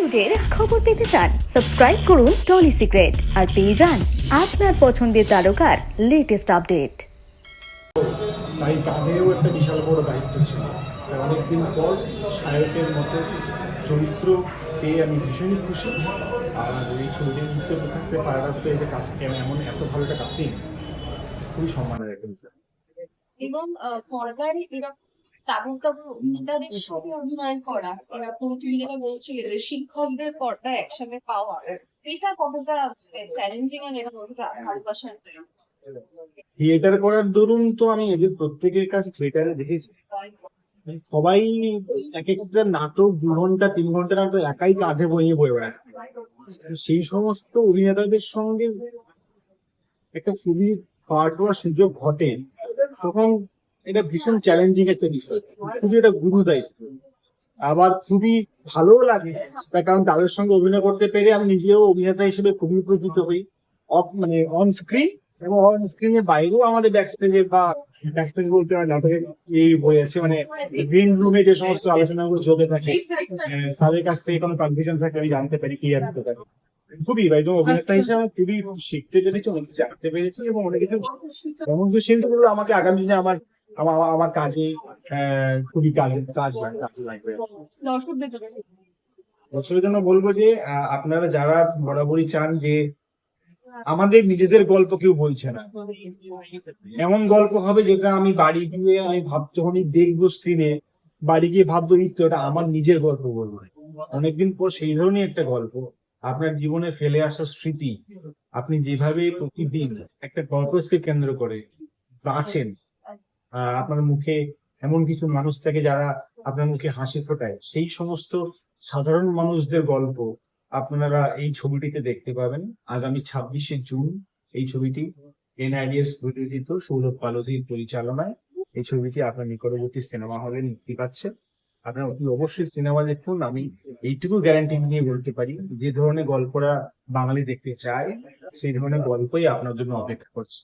টলিউডের খবর পেতে চান সাবস্ক্রাইব করুন টলি সিক্রেট আর পেয়ে যান আপনার পছন্দের তারকার লেটেস্ট আপডেট। তাই তাদেরও একটা বিশাল বড় দায়িত্ব ছিল। অনেকদিন পর শায়কের মতো চরিত্র পেয়ে আমি ভীষণই খুশি। আর এই ছবিটির যুক্ত থাকতে পারাটা তো এটা কাজ এমন এত ভালো একটা কাজটি খুবই সম্মানের একটা বিষয়। এবং পর্দায় এরকম তাবড় তাবড় অভিনেতাদের সাথে অভিনয় করা, এরকম তুমি যেটা বলছিলে যে শিক্ষকদের পর্দায় একসাথে পাওয়া, এটা কতটা চ্যালেঞ্জিং আর এটা কতটা ভালোবাসার জায়গা? থিয়েটার করার দরুন তো আমি এদের প্রত্যেকের কাজ থিয়েটারে দেখেছি। সবাই এক একটা নাটক 2 ঘন্টা 3 ঘন্টা নাটক একাই কাঁধে বইয়ে বয়ে বেড়ায়। সেই সমস্ত অভিনেতাদের সঙ্গে একটা ছবি পার্ট হওয়ার সুযোগ ঘটে, তখন এটা ভীষণ চ্যালেঞ্জিং একটা বিষয়, খুবই একটা গুরু দায়িত্ব। আবার খুবই ভালোও লাগে, তার কারণ তাদের সঙ্গে অভিনয় করতে পেরে আমি নিজেও অভিনেতা হিসেবে খুবই উপকৃত হই। মানে অন স্ক্রিন এবং অন স্ক্রিনের বাইরেও আমাদের ব্যাকস্টেজে বা ব্যাকস্টেজ বলতে আমার নাটকের এই বই আছে, মানে গ্রিন রুমে যে সমস্ত আলোচনাগুলো চলতে থাকে, তাদের কাছ থেকে কোনো কনফিউশন থাকে আমি জানতে পারি, ক্লিয়ার হতে পারি। খুবই একদম অভিনেতা হিসেবে আমি খুবই শিখতে পেরেছি, অনেক কিছু জানতে পেরেছি এবং অনেক কিছু এমন কিছু শিল্পগুলো আমাকে আগামী দিনে আমার আমার আমার কাজে খুবই কাজ লাগবে। দর্শকদের জন্য দর্শকের জন্য বলবো যে আপনারা যারা বরাবরই চান যে আমাদের নিজেদের গল্প কেউ বলছে না, এমন গল্প হবে যেটা আমি বাড়ি গিয়ে আমি যখনই দেখবো স্ক্রিনে, বাড়ি গিয়ে ভাববো নিত্য এটা আমার নিজের গল্প বলবো। অনেকদিন পর সেই ধরনের একটা গল্প, আপনার জীবনে ফেলে আসা স্মৃতি, আপনি যেভাবে প্রতিদিন একটা গল্পকে কেন্দ্র করে বাঁচেন, আপনার মুখে এমন কিছু মানুষ থাকে যারা আপনার মুখে হাসি ফোটায়, সেই সমস্ত সাধারণ মানুষদের গল্প আপনারা এই ছবিটিতে দেখতে পাবেন। আগামী 26শে জুন এই ছবিটি NIDS প্রযোজিত, সৌরভ পালোধির পরিচালনায় এই ছবিটি আপনার নিকটবর্তী সিনেমা হলে মুক্তি পাচ্ছে। আপনার অতি অবশ্যই সিনেমা দেখুন। আমি এইটুকু গ্যারান্টি নিয়ে বলতে পারি, যে ধরনের গল্পরা বাঙালি দেখতে চায় সেই ধরনের গল্পই আপনার জন্য অপেক্ষা করছে।